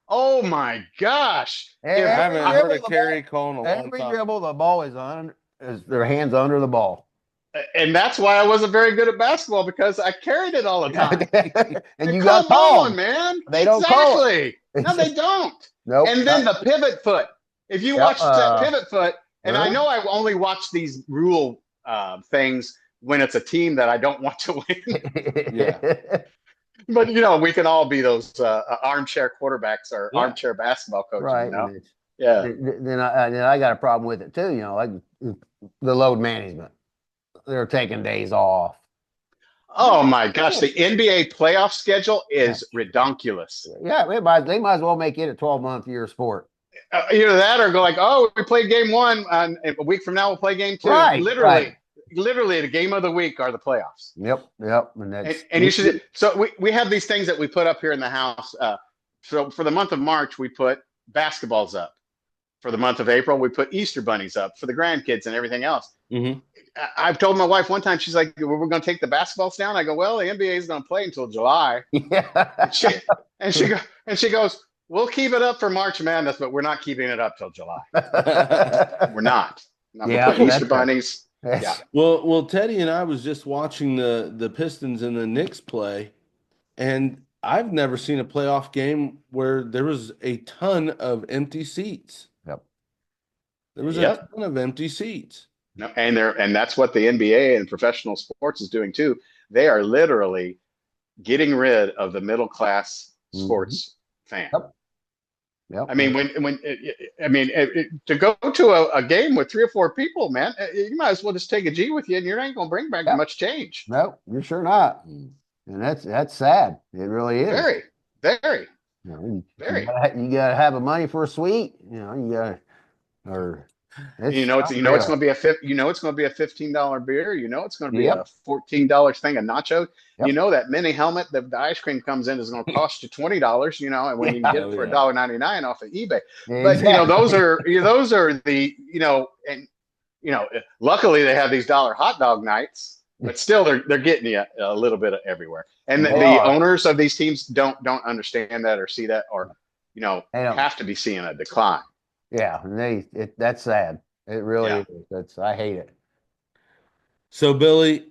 Oh my gosh! I haven't heard a carry call in a long time. Every dribble, the ball is their hands under the ball. And that's why I wasn't very good at basketball, because I carried it all the time. And you got called, man. They don't call it. No, they don't. Nope. And then the pivot foot. If you watch that pivot foot, and I know I only watch these rule things when it's a team that I don't want to win. Yeah. But we can all be those armchair quarterbacks or armchair basketball coaches. Right. Yeah. Then I got a problem with it too. Like the load management. They're taking days off. Oh my gosh, the NBA playoff schedule is redonkulous. Yeah, they might as well make it a 12-month year sport. Either that or go like, oh, we played game 1, and a week from now we'll play game 2. Right, literally, the game of the week are the playoffs. Yep, and you should. So we have these things that we put up here in the house. So for the month of March, we put basketballs up. For the month of April, we put Easter bunnies up for the grandkids and everything else. Mm-hmm. I've told my wife one time, she's like, we're going to take the basketballs down. I go, well, the NBA is going to play until July. Yeah. And she goes, we'll keep it up for March Madness, but we're not keeping it up till July. We're not. Yeah, we're putting Easter bunnies. Yeah. Well, Teddy and I was just watching the Pistons and the Knicks play, and I've never seen a playoff game where there was a ton of empty seats. Yep. There was a ton of empty seats. No, and that's what the NBA and professional sports is doing too. They are literally getting rid of the middle class sports fan. Yep. I mean, to go to a game with 3 or 4 people, man, you might as well just take a G with you, and you ain't gonna bring back much change. No, you're sure not. And that's sad. It really is. Very, very, very. You gotta have a money for a suite. You gotta, or it's going to be a $15 beer. It's going to be a $14 thing of nachos. Yep. That mini helmet that the ice cream comes in is going to cost you $20. And when you can get it for $1.99 off of eBay. Exactly. But those are the and luckily they have these dollar hot dog nights. But still, they're getting you a little bit of everywhere. And the owners of these teams don't understand that or see that, or have to be seeing a decline. Yeah, that's sad. It really Yeah. is. I hate it. So, Billy,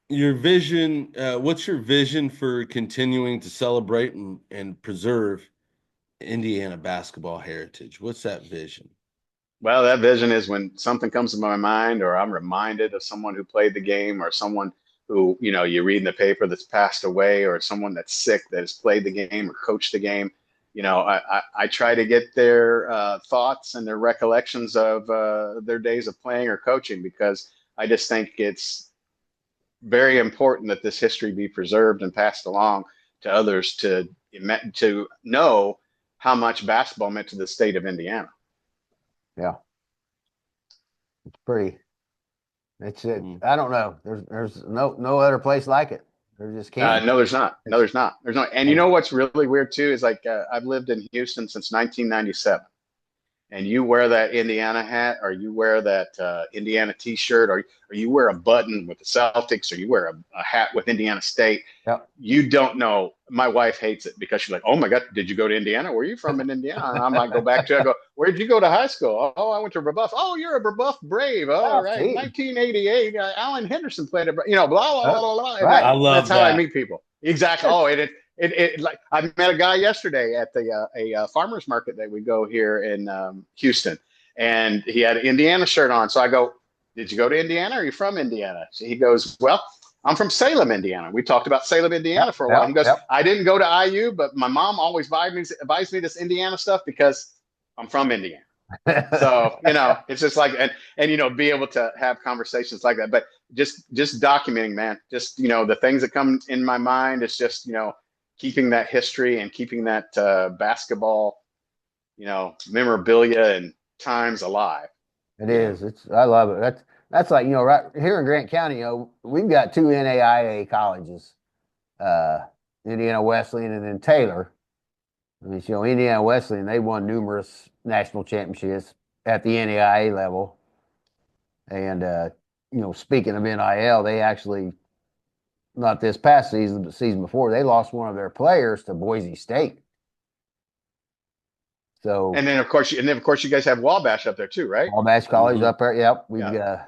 your vision, what's your vision for continuing to celebrate and preserve Indiana basketball heritage? What's that vision? Well, that vision is when something comes to my mind, or I'm reminded of someone who played the game, or someone who, you read in the paper that's passed away, or someone that's sick that has played the game or coached the game. I try to get their thoughts and their recollections of their days of playing or coaching, because I just think it's very important that this history be preserved and passed along to others to know how much basketball meant to the state of Indiana. Yeah, it's pretty. It's it. Mm. I don't know. There's no other place like it. There just can't. No, there's not. No, It's there's not. There's not. And you know what's really weird too is like I've lived in Houston since 1997, and you wear that Indiana hat, or you wear that Indiana T-shirt, or you wear a button with the Celtics, or you wear a hat with Indiana State, Yep. you don't know. My wife hates it because she's like, "Oh my God, did you go to Indiana? Where are you from in Indiana?" And I might go back to. I go, "Where did you go to high school?" "Oh, I went to Brebeuf." "Oh, you're a Brebeuf Brave." "Oh, all Oh, right, see. 1988. Alan Henderson played it. Blah blah blah blah blah. And I Right. that's love how I that. meet people. Exactly. Oh, it like I met a guy yesterday at the a farmers market that we go here in Houston, and he had an Indiana shirt on. So I go, "Did you go to Indiana? Are you from Indiana?" So he goes, "Well, I'm from Salem, Indiana." We talked about Salem, Indiana Yep. for a while. Yep. He goes, Yep. "I didn't go to IU, but my mom always buys me this Indiana stuff because I'm from Indiana." So, it's just like, and be able to have conversations like that. But just documenting, man, just, the things that come in my mind is just, keeping that history and keeping that basketball, memorabilia and times alive. It You know. is. I love it. That's like, right here in Grant County, we've got two NAIA colleges, uh, Indiana Wesleyan and then Taylor. I mean, Indiana Wesleyan, they won numerous national championships at the NAIA level. And speaking of NIL, they actually, not this past season, but season before, they lost one of their players to Boise State. So And then of course you guys have Wabash up there too, right? Wabash College Mhm. up there. Yep. We've Yeah. got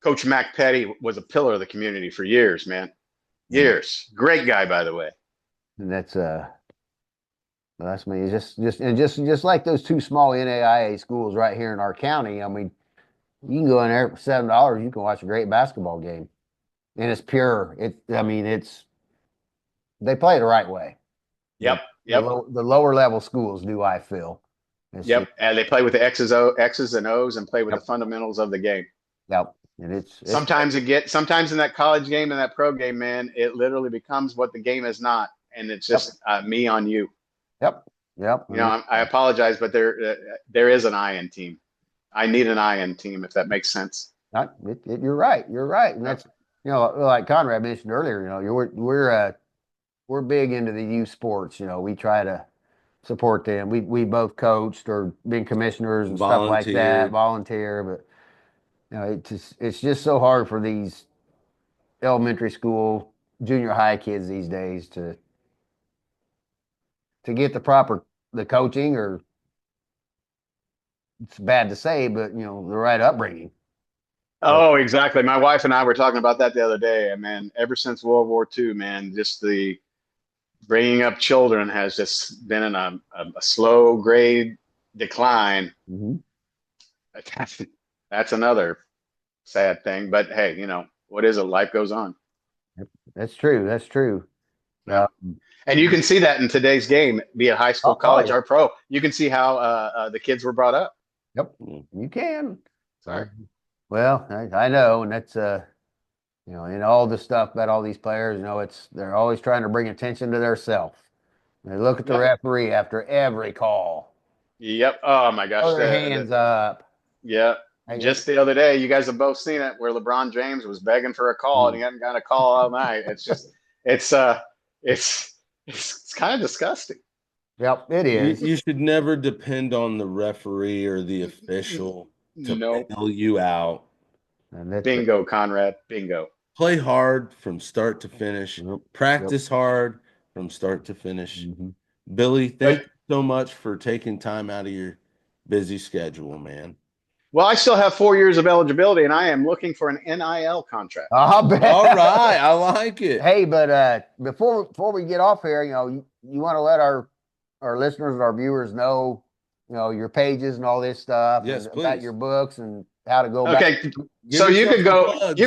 Coach Mac Petty was a pillar of the community for years, man. Years. Great guy, by the way. and that's me. It's just like those two small NAIA schools right here in our county. I mean, you can go in there for $7. You can watch a great basketball game, and it's pure. I mean, they play it the right way. Yep. Yep. The lower level schools do. I feel. It's Yep. just And they play with the X's and O's and play with the yep, fundamentals of the game. yep. And it's Sometimes in that college game and that pro game, man, it literally becomes what the game is not, and it's yep, just me on you. yep, yep. And I apologize, but there is an I in team. I need an I in team if that makes sense. you're right. You're right, and Yep. that's like Conrad mentioned earlier. We're big into the youth sports. We try to support them. We both coached or been commissioners and stuff like that, Volunteered. volunteer, but it's just so hard for these elementary school, junior high kids these days to get the coaching, or it's bad to say, but the right upbringing. But Oh, exactly. My wife and I were talking about that the other day, and man, ever since World War II, man, just the bringing up children has just been in a slow grade decline. mhm, That's another sad thing. But hey, what is it? Life goes on. that's true. That's true. Yeah. Um, And you can see that in today's game, be it high school, oh college, yeah, or pro. You can see how the kids were brought up. yep, Mm. you can. Sorry. So, well, I know, and that's in all the stuff about all these players, they're always trying to bring attention to their self. They look at the Yep. referee after every call. Yep. Oh my gosh. Throw their hands up. Yeah. Hey, Just the other day, you guys have both seen it, where LeBron James was begging for a call and he hadn't got a call all night. It's it's it's kind of disgusting. yep, it You, is. you should never depend on the referee or the official to No. bail you out. And that's Bingo, Conrad. Bingo. Play hard from start to finish. yep, yep. Practice hard from start to finish. Mhm. Billy, thank But you so much for taking time out of your busy schedule, man. Well, I still have 4 years of eligibility, and I am looking for an NIL contract. I'll bet. All right, I like it. Hey, but before we get off here, you want to let our listeners and our viewers know, your pages and all this stuff. Yes, and please. about your books and how to go Okay, back. so Give you yourself can some go, plugs.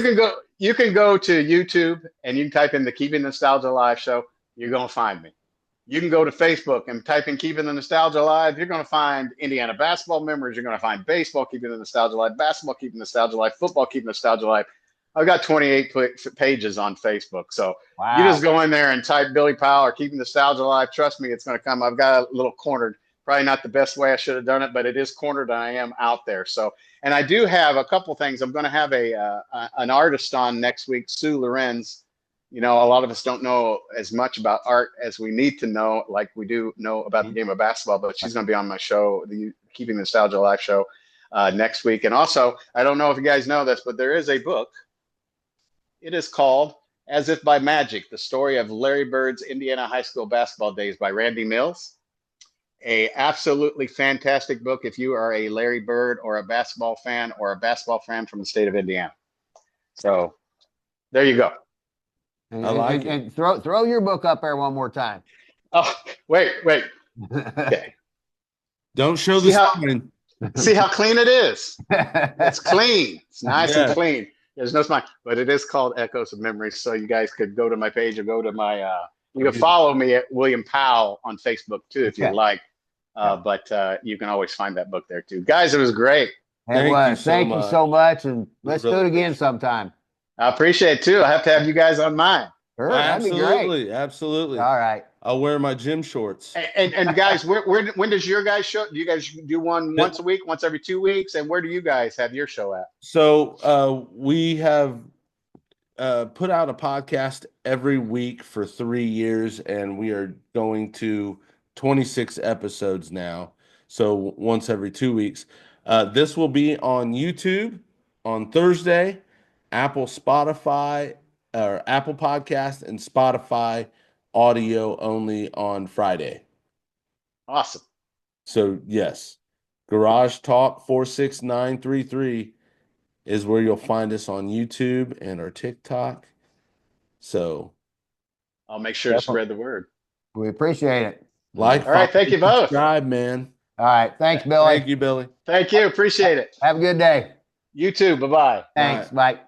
you can go to YouTube and you can type in the Keeping Nostalgia Live show. You're gonna find me. You can go to Facebook and type in Keeping the Nostalgia Alive. You're going to find Indiana basketball memories. You're going to find baseball, Keeping the Nostalgia Alive, basketball, Keeping the Nostalgia Alive, football, Keeping Nostalgia Alive. I've got 28 pages on Facebook. So you just go in there and type Billy Powell or Keeping Nostalgia Alive. Trust me, it's going to come. I've got a little cornered. Probably not the best way I should have done it, but it is cornered and I am out there. So, and I do have a couple things. I'm going to have an artist on next week, Sue Lorenz. A lot of us don't know as much about art as we need to know, like we do know about the game of basketball, but she's going to be on my show, the Keeping the Nostalgia Live show, next week. And also, I don't know if you guys know this, but there is a book. It is called As If by Magic, the story of Larry Bird's Indiana high school basketball days by Randy Mills. A absolutely fantastic book if you are a Larry Bird or a basketball fan from the state of Indiana. So there you go. I like it. And throw your book up there one more time. Oh, wait. Okay. Don't show the sign. See how clean it is. It's clean. It's nice and clean. There's no spine, but it is called Echoes of Memories. So you guys could go to my page or go to my. You can follow me at William Powell on Facebook too if you'd like. But you can always find that book there too. Guys, it was great. Thank you so much, and let's do it again sometime. I appreciate it too. I have to have you guys on mine. Sure, that'd be great. Absolutely. All right. I'll wear my gym shorts. And guys, when does your guys show? Do you guys do one once a week, once every 2 weeks? And where do you guys have your show at? So we have put out a podcast every week for 3 years, and we are going to 26 episodes now. So once every 2 weeks. This will be on YouTube on Thursday, Apple Podcast and Spotify audio only on Friday. Awesome. So yes, Garage Talk 46933 is where you'll find us on YouTube and our TikTok. So I'll make sure to spread the word. We appreciate it. All right, thank you both. Subscribe, man. All right, thanks, Billy. Thank you, Billy. Thank you. Appreciate it. Have a good day. You too. Bye-bye. Thanks. Bye.